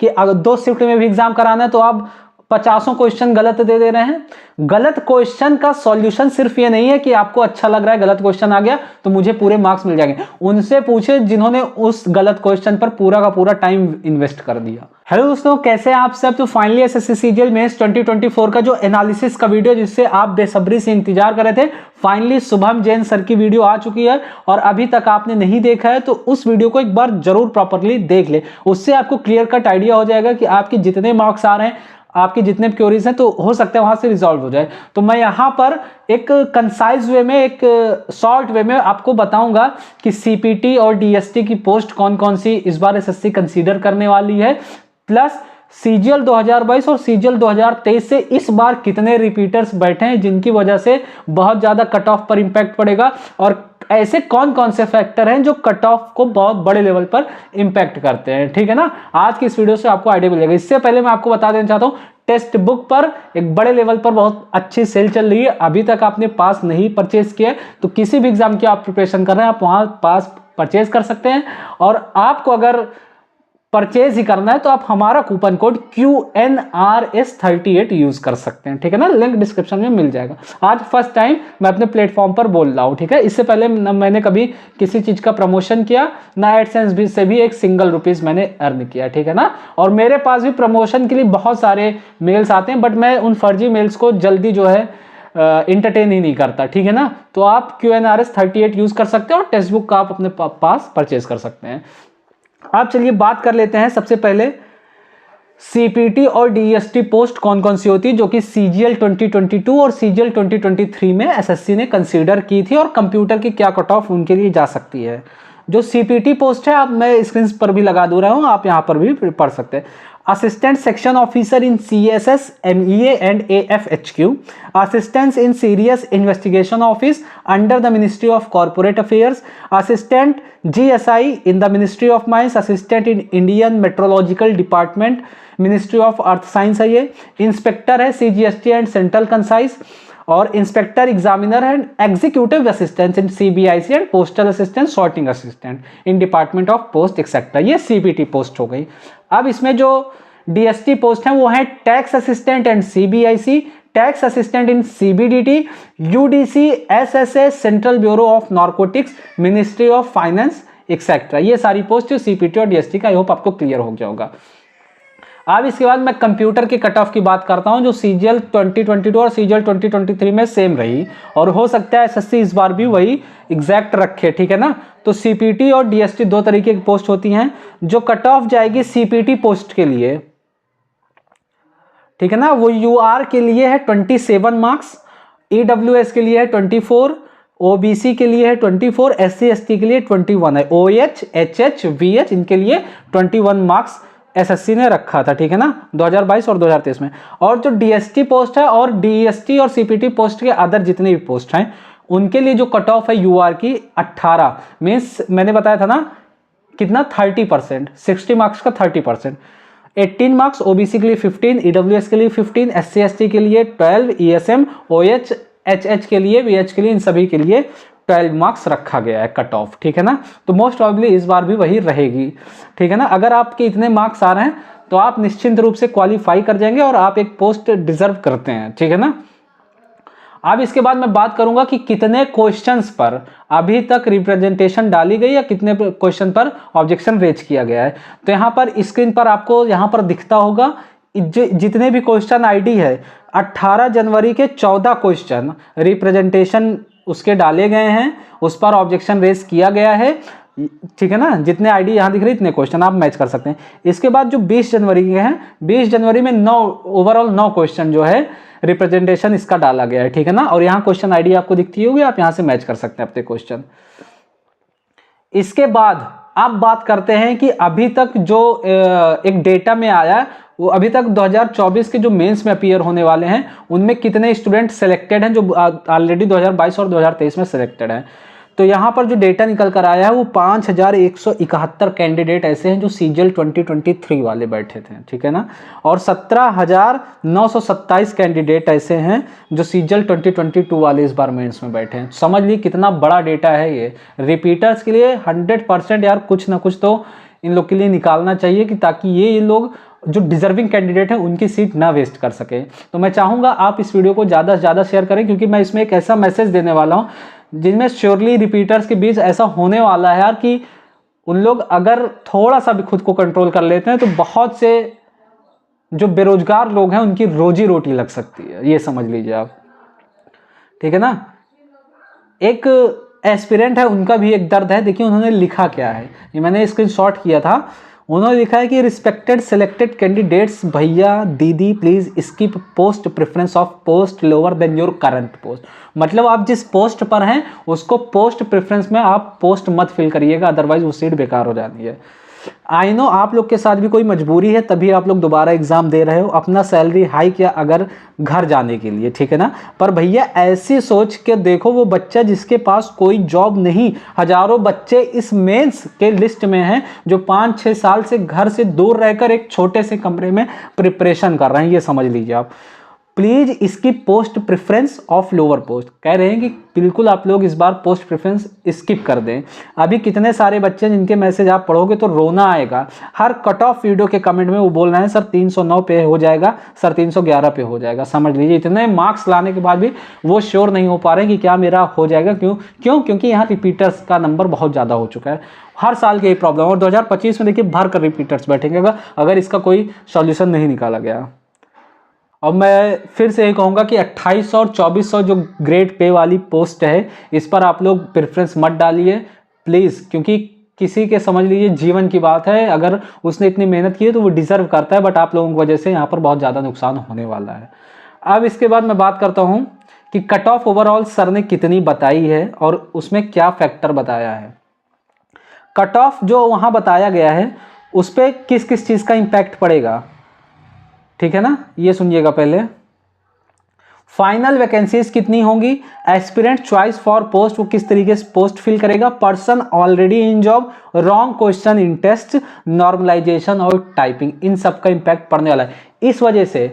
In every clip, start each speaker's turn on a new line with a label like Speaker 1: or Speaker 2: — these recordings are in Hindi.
Speaker 1: कि अगर 2 शिफ्ट में भी एग्जाम कराना है तो आप 50 क्वेश्चन गलत दे रहे हैं। गलत क्वेश्चन का सॉल्यूशन सिर्फ ये नहीं है कि आपको अच्छा लग रहा है गलत क्वेश्चन आ गया तो मुझे पूरे मार्क्स मिल जाएंगे। उनसे पूछे जिन्होंने उस गलत क्वेश्चन पर पूरा का पूरा टाइम इन्वेस्ट कर दिया। हेलो दोस्तों, कैसे हैं आप सब। तो फाइनली एसएससी सीजीएल मेंस 2024 का जो एनालिसिस का वीडियो जिससे आप बेसब्री से इंतजार कर रहे थे, फाइनली शुभम जैन सर की वीडियो आ चुकी है। और अभी तक आपने नहीं देखा है तो उस वीडियो को एक बार जरूर प्रॉपरली देख ले। उससे आपको क्लियर कट आइडिया हो जाएगा कि आपके जितने मार्क्स आ रहे हैं, आपकी जितने क्वेरीज हैं, तो हो सकता है वहां से रिजॉल्व हो जाए। तो मैं यहां पर एक कंसाइज वे में, एक शॉर्ट वे में आपको बताऊंगा कि सीपीटी और डीएसटी की पोस्ट कौन कौन सी इस बार एसएससी कंसीडर करने वाली है, प्लस सीजीएल 2022 और सीजीएल 2023 से इस बार कितने रिपीटर्स बैठे हैं जिनकी वजह से बहुत ज्यादा कट ऑफ पर इंपैक्ट पड़ेगा, और ऐसे कौन कौन से फैक्टर हैं जो कट ऑफ को बहुत बड़े लेवल पर इंपैक्ट करते हैं। ठीक है ना, आज की इस वीडियो से आपको आइडिया मिलेगा। इससे पहले मैं आपको बता देना चाहता हूं, टेक्स्ट बुक पर एक बड़े लेवल पर बहुत अच्छी सेल चल रही है। अभी तक आपने पास नहीं परचेज किया तो किसी भी एग्जाम की आप प्रिपरेशन कर रहे हैं, आप वहां पास परचेज कर सकते हैं। और आपको अगर परचेज ही करना है तो आप हमारा कूपन कोड QNRS38 यूज कर सकते हैं। ठीक है ना, लिंक डिस्क्रिप्शन में मिल जाएगा। आज फर्स्ट टाइम मैं अपने प्लेटफॉर्म पर बोल रहा हूं। ठीक है, इससे पहले मैंने कभी किसी चीज का प्रमोशन किया ना, एडसेंस भी से भी एक सिंगल रुपीज मैंने अर्न किया। ठीक है ना, और मेरे पास भी प्रमोशन के लिए बहुत सारे मेल्स आते हैं, बट मैं उन फर्जी मेल्स को जल्दी जो है इंटरटेन ही नहीं करता। ठीक है ना, तो आप QNRS38 यूज कर सकते हैं और टेक्स्ट बुक का आप अपने पास परचेज कर सकते हैं। आप चलिए बात कर लेते हैं सबसे पहले सीपीटी और डीएसटी पोस्ट कौन कौन सी होती है जो कि सीजीएल 2022 और सीजीएल 2023 में एसएससी ने कंसीडर की थी, और कंप्यूटर की क्या कट ऑफ उनके लिए जा सकती है। जो सीपीटी पोस्ट है, आप मैं स्क्रीन पर भी लगा दे रहा हूं, आप यहां पर भी पढ़ सकते हैं। Assistant section officer in CSS MEA and AFHQ, assistant in serious investigation office under the ministry of corporate affairs, assistant GSI in the ministry of mines, assistant in Indian meteorological department ministry of earth science है ये, इंस्पेक्टर है सीजीएसटी एंड सेंट्रल कंसाइज, और inspector examiner and executive assistant in CBIC and postal assistant sorting assistant in department of post etcetera. ये सीपीटी पोस्ट हो गई। अब इसमें जो डीएसटी पोस्ट है वो है tax assistant and CBIC, tax assistant in CBDT, UDC, SSA central bureau of narcotics, ministry of finance etcetera. ये सारी पोस्ट सीपीटी और डीएसटी का, आई होप आपको क्लियर हो गया होगा। अब इसके बाद मैं कंप्यूटर के कट ऑफ की बात करता हूं, जो सीजीएल 2022 और सीजीएल 2023 में सेम रही, और हो सकता है एसएससी इस बार भी वही एग्जैक्ट रखे। ठीक है ना, तो सीपीटी और डीएसटी दो तरीके की पोस्ट होती हैं। जो कट ऑफ जाएगी सीपीटी पोस्ट के लिए, ठीक है ना, वो यूआर के लिए है 27 मार्क्स, ईडब्ल्यूएस के लिए है 24, ओबीसी के लिए है 24, एससी एसटी के लिए 21 है, ओएच, एचएच, वीएच इनके लिए 21 मार्क्स एसएससी ने रखा था। ठीक है ना, 2022 और 2023 में। और जो डीएसटी पोस्ट है और डीएसटी और सीपीटी पोस्ट के अदर जितने भी पोस्ट हैं उनके लिए जो कट ऑफ है यूआर की 18 मीन्स मैंने बताया था ना कितना, 30%, 60 मार्क्स का 30%, 18 मार्क्स ओबीसी के लिए 15, ईडब्ल्यूएस के लिए 15, एससी एसटी के लिए 12, ईएसएम, ओएच, एचएच के लिए, वीएच के लिए, इन सभी के लिए 12 मार्क्स रखा गया है कट ऑफ। ठीक है ना, तो मोस्ट प्रॉब्ली इस बार भी वही रहेगी। ठीक है ना, अगर आपके इतने मार्क्स आ रहे हैं तो आप निश्चिंत रूप से क्वालिफाई कर जाएंगे और आप एक पोस्ट डिजर्व करते हैं। ठीक है ना, अब इसके बाद मैं बात करूंगा कि कितने क्वेश्चंस पर अभी तक रिप्रेजेंटेशन डाली गई या कितने क्वेश्चन पर ऑब्जेक्शन रेज किया गया है। तो यहां पर स्क्रीन पर आपको यहां पर दिखता होगा जितने भी क्वेश्चन आईडी है, 18 जनवरी के 14 क्वेश्चन रिप्रेजेंटेशन उसके डाले गए हैं, उस पर ऑब्जेक्शन रेज किया गया है। ठीक है ना, जितने आईडी यहां दिख रहे हैं इतने क्वेश्चन आप मैच कर सकते हैं। इसके बाद जो 20 जनवरी के हैं, 20 जनवरी में 9 ओवरऑल 9 क्वेश्चन जो है रिप्रेजेंटेशन इसका डाला गया है। ठीक है ना, और यहाँ क्वेश्चन आईडी आपको दिखती होगी, आप यहां से मैच कर सकते हैं अपने क्वेश्चन। इसके बाद आप बात करते हैं कि अभी तक जो एक डेटा में आया वो अभी तक 2024 के जो मेंस में अपीयर होने वाले हैं उनमें कितने स्टूडेंट सेलेक्टेड हैं जो ऑलरेडी 2022 और 2023 में सेलेक्टेड हैं। तो यहाँ पर जो डेटा निकल कर आया है वो 5171 कैंडिडेट ऐसे हैं जो सीजीएल 2023 वाले बैठे थे। ठीक है ना, और 17,927 कैंडिडेट ऐसे हैं जो सीजीएल 2022 वाले इस बार मेंस में बैठे हैं। समझ लीजिए कितना बड़ा डेटा है ये। रिपीटर्स के लिए 100% यार कुछ ना कुछ तो इन लोग के लिए निकालना चाहिए कि ताकि ये लोग जो डिजर्विंग कैंडिडेट हैं उनकी सीट ना वेस्ट कर सके। तो मैं चाहूँगा आप इस वीडियो को ज़्यादा से ज़्यादा शेयर करें, क्योंकि मैं इसमें एक ऐसा मैसेज देने वाला हूँ जिनमें श्योरली रिपीटर्स के बीच ऐसा होने वाला है यार कि उन लोग अगर थोड़ा सा भी खुद को कंट्रोल कर लेते हैं तो बहुत से जो बेरोजगार लोग हैं उनकी रोजी रोटी लग सकती है, ये समझ लीजिए आप, ठीक है ना। एक एस्पिरेंट है, उनका भी एक दर्द है। देखिए उन्होंने लिखा क्या है, ये मैंने स्क्रीनशॉट किया था। उन्होंने लिखा है कि रिस्पेक्टेड सेलेक्टेड कैंडिडेट्स, भैया दीदी please skip post preference of post lower than your current post. मतलब आप जिस पोस्ट पर हैं उसको पोस्ट प्रेफरेंस में आप पोस्ट मत फिल करिएगा, अदरवाइज वो सीट बेकार हो जाती है। आई नो आप लोग के साथ भी कोई मजबूरी है तभी आप लोग दोबारा एग्जाम दे रहे हो, अपना सैलरी हाइक या अगर घर जाने के लिए, ठीक है ना। पर भैया ऐसी सोच के देखो, वो बच्चा जिसके पास कोई जॉब नहीं, हजारों बच्चे इस मेंस के लिस्ट में हैं जो 5-6 साल से घर से दूर रहकर एक छोटे से कमरे में प्रिपरेशन कर रहे हैं, ये समझ लीजिए आप। प्लीज इसकी post preference of lower post, कह रहे हैं कि बिल्कुल आप लोग इस बार पोस्ट प्रेफरेंस स्किप कर दें। अभी कितने सारे बच्चे जिनके मैसेज आप पढ़ोगे तो रोना आएगा। हर कट ऑफ वीडियो के कमेंट में वो बोल रहे हैं सर 309 पे हो जाएगा, सर 311 पे हो जाएगा। समझ लीजिए इतने मार्क्स लाने के बाद भी वो श्योर नहीं हो पा रहे कि क्या मेरा हो जाएगा। क्योंकि यहाँ रिपीटर्स का नंबर बहुत ज़्यादा हो चुका है, हर साल की यही प्रॉब्लम। और 2025 में देखिए भर कर रिपीटर्स बैठेंगे अगर इसका कोई सॉल्यूशन नहीं निकाला गया। और मैं फिर से ये कहूँगा कि 2800 और 2400 जो ग्रेड पे वाली पोस्ट है इस पर आप लोग प्रेफरेंस मत डालिए प्लीज़, क्योंकि किसी के समझ लीजिए जीवन की बात है, अगर उसने इतनी मेहनत की है तो वो डिजर्व करता है, बट आप लोगों की वजह से यहाँ पर बहुत ज़्यादा नुकसान होने वाला है। अब इसके बाद मैं बात करता हूँ कि कट ऑफ ओवरऑल सर ने कितनी बताई है और उसमें क्या फैक्टर बताया है। कट ऑफ जो वहाँ बताया गया है उस पर किस किस चीज़ का इम्पैक्ट पड़ेगा, ठीक है ना, ये सुनिएगा पहले। फाइनल वैकेंसीज कितनी होंगी, एस्पिरेंट चॉइस फॉर पोस्ट, वो किस तरीके से पोस्ट फिल करेगा, person already in job, wrong question in test, normalization और टाइपिंग, इन सब का इंपैक्ट पड़ने वाला है। इस वजह से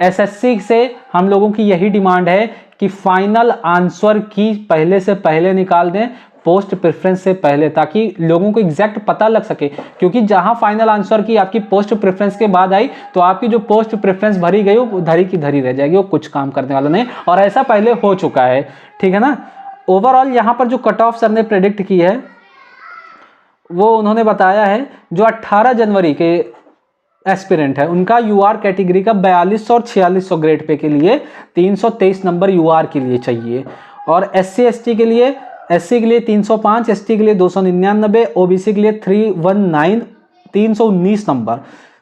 Speaker 1: एसएससी से हम लोगों की यही डिमांड है कि फाइनल आंसर की पहले से पहले निकाल दें, पोस्ट प्रेफरेंस से पहले, ताकि लोगों को एग्जैक्ट पता लग सके। क्योंकि जहां फाइनल आंसर की आपकी पोस्ट प्रेफरेंस के बाद आई तो आपकी जो पोस्ट प्रेफरेंस भरी गई वो धरी की धरी रह जाएगी, वो कुछ काम करने वाला नहीं, और ऐसा पहले हो चुका है, ठीक है ना। ओवरऑल यहां पर जो कट ऑफ सर ने प्रेडिक्ट की है वो उन्होंने बताया है जो 18 जनवरी के एस्पिरेंट है उनका यूआर कैटेगरी का 4200 और 4600 ग्रेड पे के लिए 323 नंबर यूआर के लिए चाहिए, और एससी एसटी के लिए, एससी के लिए 305, एसटी के लिए 299, ओबीसी के लिए 319, 319 नंबर,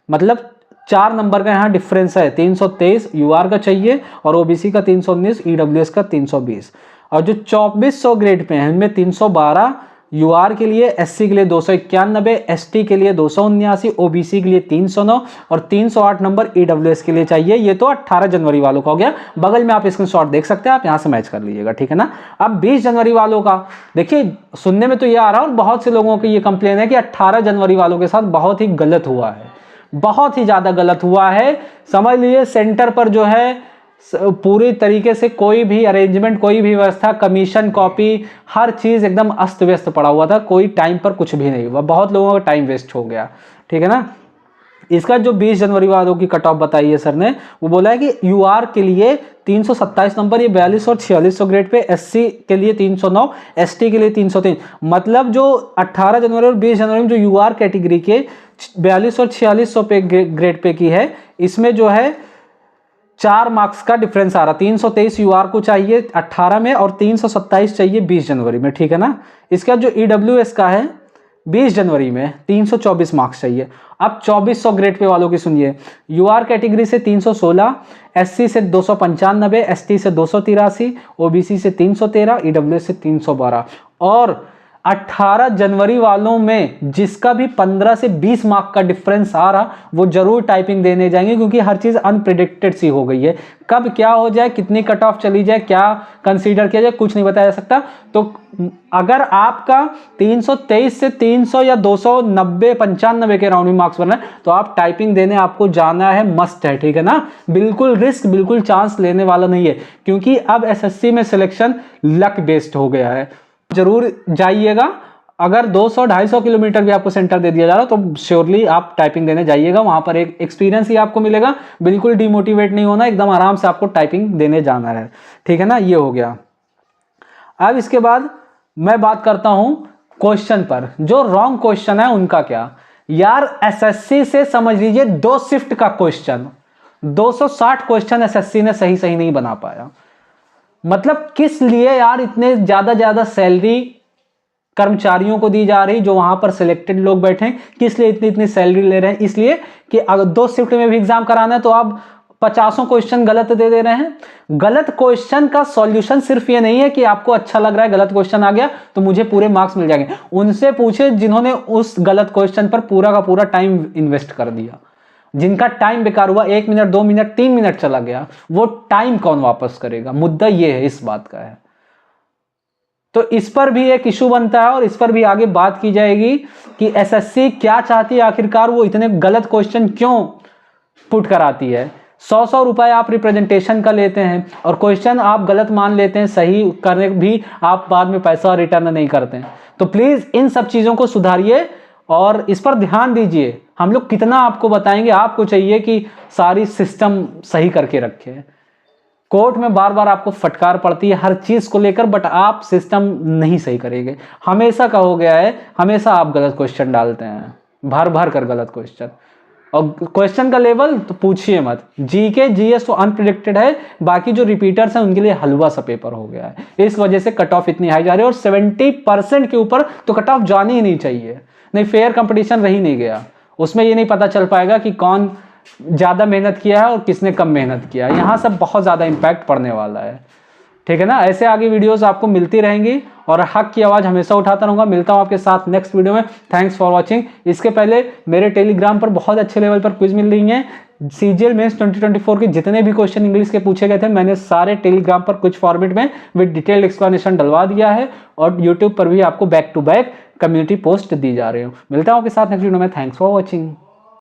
Speaker 1: मतलब 4 नंबर का यहाँ डिफरेंस है। 323 यूआर का चाहिए और ओबीसी का 319, ईडब्ल्यूएस का 320, और जो 2400 ग्रेड पे हैं इनमें 312 यूआर के लिए, एससी के लिए 291, एसटी के लिए 279, ओबीसी के लिए 309 और 308 नंबर ईडब्ल्यूएस के लिए चाहिए। ये तो 18 जनवरी वालों का हो गया। बगल में आप स्क्रीनशॉट देख सकते हैं, आप यहां से मैच कर लीजिएगा, ठीक है ना। अब 20 जनवरी वालों का देखिए, सुनने में तो ये आ रहा है और बहुत से लोगों की ये कंप्लेन है कि 18 जनवरी वालों के साथ बहुत ही गलत हुआ है, बहुत ही ज्यादा गलत हुआ है। समझ लीजिए सेंटर पर जो है पूरी तरीके से कोई भी अरेंजमेंट, कोई भी व्यवस्था, कमीशन कॉपी, हर चीज एकदम अस्त व्यस्त पड़ा हुआ था, कोई टाइम पर कुछ भी नहीं हुआ, बहुत लोगों का टाइम वेस्ट हो गया, ठीक है ना। इसका जो 20 जनवरी वालों की कट ऑफ बताई है सर ने, वो बोला है कि यूआर के लिए 327 नंबर, ये 4200 और 4600 ग्रेड पे, एससी के लिए 309, एसटी के लिए 303, मतलब जो 18 जनवरी और 20 जनवरी में जो यूआर कैटेगरी के 4200 और 4600 पे ग्रेड पे की है, इसमें जो है 4 मार्क्स का डिफरेंस आ रहा। 323 यूआर को चाहिए 18 में और 327 चाहिए 20 जनवरी में, ठीक है ना। इसका जो ईडब्ल्यूएस का है 20 जनवरी में 324 मार्क्स चाहिए। अब 2400 ग्रेड पे वालों की सुनिए, यूआर कैटेगरी से 316, एससी से 295, एसटी से 283, ओबीसी से 313, ईडब्ल्यूएस से 312, और 18 जनवरी वालों में जिसका भी 15 से 20 मार्क का डिफरेंस आ रहा वो जरूर टाइपिंग देने जाएंगे, क्योंकि हर चीज अनप्रेडिक्टेड सी हो गई है। कब क्या हो जाए, कितनी कट ऑफ चली जाए, क्या कंसीडर किया जाए, कुछ नहीं बताया जा सकता। तो अगर आपका 323 से 300 या 290 95 के राउंड में मार्क्स बना है तो आप टाइपिंग देने आपको जाना है, मस्ट है, ठीक है ना। बिल्कुल रिस्क, बिल्कुल चांस लेने वाला नहीं है, क्योंकि अब एसएससी में सिलेक्शन लक बेस्ड हो गया है। जरूर जाइएगा, अगर 200-250 किलोमीटर भी आपको सेंटर दे दिया जा रहा है तो श्योरली आप टाइपिंग देने जाइएगा, वहां पर एक एक्सपीरियंस ही आपको मिलेगा। बिल्कुल डिमोटिवेट नहीं होना, एकदम आराम से आपको टाइपिंग देने जाना है, ठीक है ना। ये हो गया। अब इसके बाद मैं बात करता हूं क्वेश्चन पर। जो रॉन्ग क्वेश्चन है उनका क्या यार, एसएससी से समझ लीजिए 2 शिफ्ट का क्वेश्चन, 260 क्वेश्चन एसएससी ने सही सही नहीं बना पाया। मतलब किस लिए यार इतने ज्यादा सैलरी कर्मचारियों को दी जा रही, जो वहां पर सिलेक्टेड लोग बैठे हैं, किस लिए इतनी इतनी सैलरी ले रहे हैं? इसलिए कि अगर 2 शिफ्ट में भी एग्जाम कराना है तो आप 50 क्वेश्चन गलत दे रहे हैं। गलत क्वेश्चन का सॉल्यूशन सिर्फ ये नहीं है कि आपको अच्छा लग रहा है गलत क्वेश्चन आ गया तो मुझे पूरे मार्क्स मिल जाएंगे। उनसे पूछे जिन्होंने उस गलत क्वेश्चन पर पूरा का पूरा टाइम इन्वेस्ट कर दिया, जिनका टाइम बेकार हुआ, 1 मिनट 2 मिनट 3 मिनट चला गया, वो टाइम कौन वापस करेगा? मुद्दा ये है, इस बात का है। तो इस पर भी एक इशू बनता है और इस पर भी आगे बात की जाएगी कि एसएससी क्या चाहती है आखिरकार, वो इतने गलत क्वेश्चन क्यों पुट कराती है। 100 रुपए आप रिप्रेजेंटेशन का लेते हैं और क्वेश्चन आप गलत मान लेते हैं, सही करने भी आप बाद में पैसा रिटर्न नहीं करते हैं। तो प्लीज इन सब चीजों को सुधारिए और इस पर ध्यान दीजिए। हम लोग कितना आपको बताएंगे, आपको चाहिए कि सारी सिस्टम सही करके रखे। कोर्ट में बार बार आपको फटकार पड़ती है हर चीज को लेकर, बट आप सिस्टम नहीं सही करेंगे। हमेशा का हो गया है, हमेशा आप गलत क्वेश्चन डालते हैं, भर भर कर गलत क्वेश्चन। और क्वेश्चन का लेवल तो पूछिए मत, जीके जीएस तो अनप्रिडिक्टेड है, बाकी जो रिपीटर्स हैं उनके लिए हलवा सा पेपर हो गया है। इस वजह से कट ऑफ इतनी हाई जा रही है और 70% के ऊपर तो कट ऑफ जानी ही नहीं चाहिए। नहीं, फेयर कंपटीशन रही नहीं गया, उसमें ये नहीं पता चल पाएगा कि कौन ज्यादा मेहनत किया है और किसने कम मेहनत किया है। यहाँ सब बहुत ज्यादा इंपैक्ट पड़ने वाला है, ठीक है ना। ऐसे आगे वीडियोस आपको मिलती रहेंगी और हक की आवाज हमेशा उठाता रहूंगा। मिलता हूं आपके साथ नेक्स्ट वीडियो में। Thanks for watching. इसके पहले मेरे टेलीग्राम पर बहुत अच्छे लेवल पर क्विज मिल रही हैं। सीजीएल मेंस 2024 के जितने भी क्वेश्चन इंग्लिश के पूछे गए थे, मैंने सारे टेलीग्राम पर कुछ फॉर्मेट में विद डिटेल्ड एक्सप्लेनेशन डलवा दिया है और यूट्यूब पर भी आपको back to back community post दी जा रही हूँ। मिलता हूं आपके साथ नेक्स्ट वीडियो में। Thanks for watching.